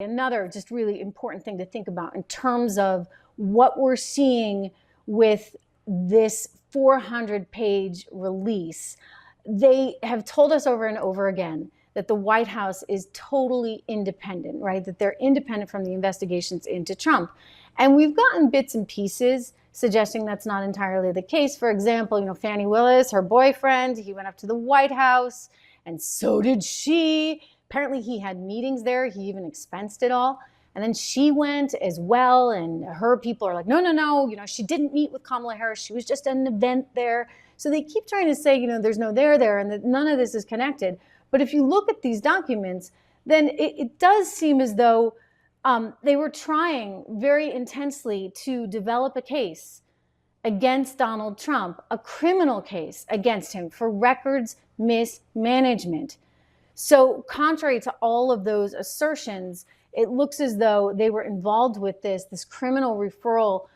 Another just really important thing to think about in terms of what we're seeing with this 400-page release. They have told us over and over again that the White House is totally independent, right? That they're independent from the investigations into Trump. And we've gotten bits and pieces suggesting that's not entirely the case. For example, Fani Willis, her boyfriend, he went up to the White House, and so did she. Apparently he had meetings there. He even expensed it all. And then she went as well, and her people are like, no, she didn't meet with Kamala Harris. She was just at an event there. So they keep trying to say, there's no there, and that none of this is connected. But if you look at these documents, then it does seem as though they were trying very intensely to develop a case against Donald Trump, a criminal case against him for records mismanagement. So contrary to all of those assertions, it looks as though they were involved with this criminal referral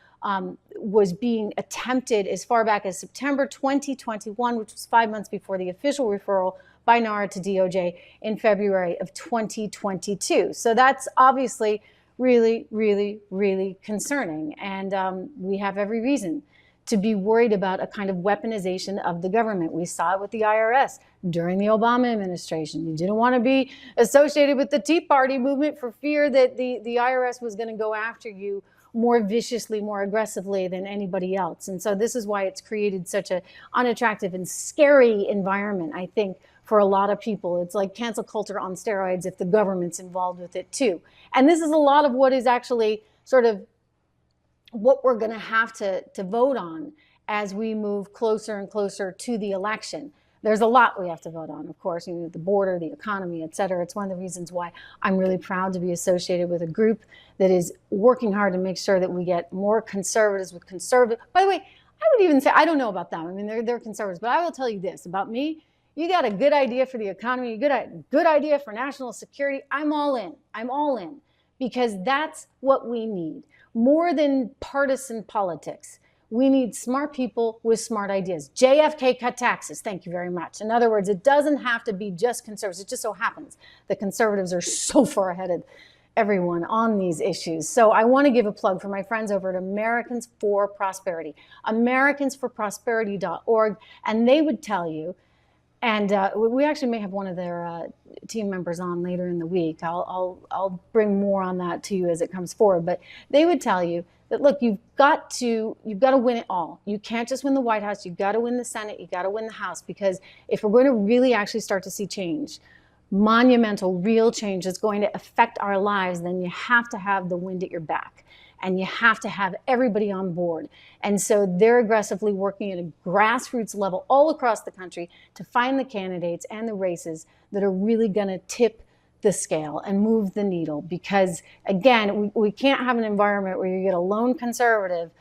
was being attempted as far back as September 2021, which was 5 months before the official referral by NARA to DOJ in February of 2022. So that's obviously really, really, really concerning. And we have every reason to be worried about a kind of weaponization of the government. We saw it with the IRS during the Obama administration. You didn't want to be associated with the Tea Party movement for fear that the IRS was going to go after you more viciously, more aggressively than anybody else. And so this is why it's created such an unattractive and scary environment, I think, for a lot of people. It's like cancel culture on steroids if the government's involved with it too. And this is a lot of what is actually sort of what we're going to have to vote on as we move closer and closer to the election. There's a lot we have to vote on, of course, the border, the economy, et cetera. It's one of the reasons why I'm really proud to be associated with a group that is working hard to make sure that we get more conservatives with conservative. By the way, I would even say, I don't know about them. I mean, they're conservatives, but I will tell you this about me. You got a good idea for the economy, a good idea for national security. I'm all in. I'm all in, because that's what we need. More than partisan politics, we need smart people with smart ideas. JFK cut taxes, thank you very much. In other words, it doesn't have to be just conservatives. It just so happens that conservatives are so far ahead of everyone on these issues. So I want to give a plug for my friends over at Americans for Prosperity, americansforprosperity.org, and they would tell you, and we actually may have one of their team members on later in the week. I'll bring more on that to you as it comes forward. But they would tell you that, look, you've got to win it all. You can't just win the White House. You've got to win the Senate. You've got to win the House, because if we're going to really actually start to see change, monumental, real change that's going to affect our lives, then you have to have the wind at your back. And you have to have everybody on board. And so they're aggressively working at a grassroots level all across the country to find the candidates and the races that are really going to tip the scale and move the needle. Because, again, we can't have an environment where you get a lone conservative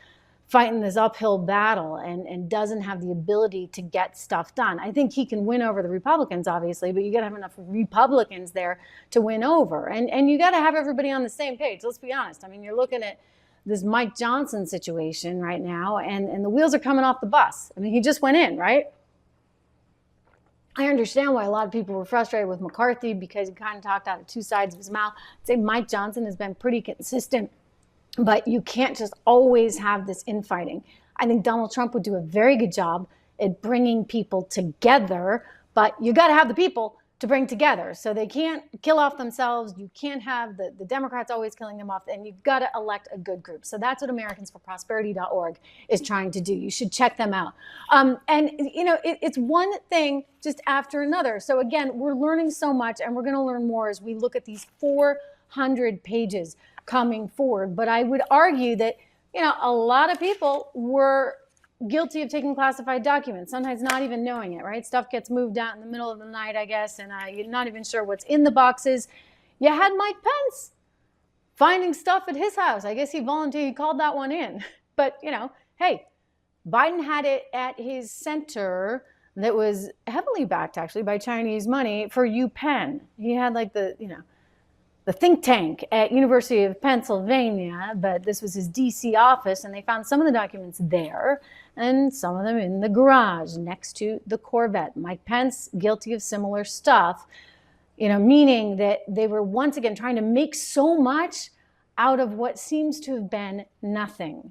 fighting this uphill battle and doesn't have the ability to get stuff done. I think he can win over the Republicans, obviously, but you got to have enough Republicans there to win over. And you got to have everybody on the same page. Let's be honest. I mean, you're looking at this Mike Johnson situation right now, and the wheels are coming off the bus. I mean, he just went in, right? I understand why a lot of people were frustrated with McCarthy, because he kind of talked out of two sides of his mouth. I'd say Mike Johnson has been pretty consistent, but you can't just always have this infighting. I think Donald Trump would do a very good job at bringing people together, but you got to have the people to bring together. So they can't kill off themselves. You can't have the Democrats always killing them off, and you've got to elect a good group. So that's what americansforprosperity.org is trying to do. You should check them out. And it's one thing just after another. So again, we're learning so much, and we're going to learn more as we look at these 400 pages coming forward. But I would argue that, a lot of people were guilty of taking classified documents, sometimes not even knowing it, right? Stuff gets moved out in the middle of the night, I guess, and you're not even sure what's in the boxes. You had Mike Pence finding stuff at his house. I guess he volunteered, he called that one in. But, hey, Biden had it at his center that was heavily backed, actually, by Chinese money for UPenn. He had the think tank at University of Pennsylvania, but this was his DC office, and they found some of the documents there and some of them in the garage next to the Corvette. Mike Pence, guilty of similar stuff. meaning that they were once again trying to make so much out of what seems to have been nothing.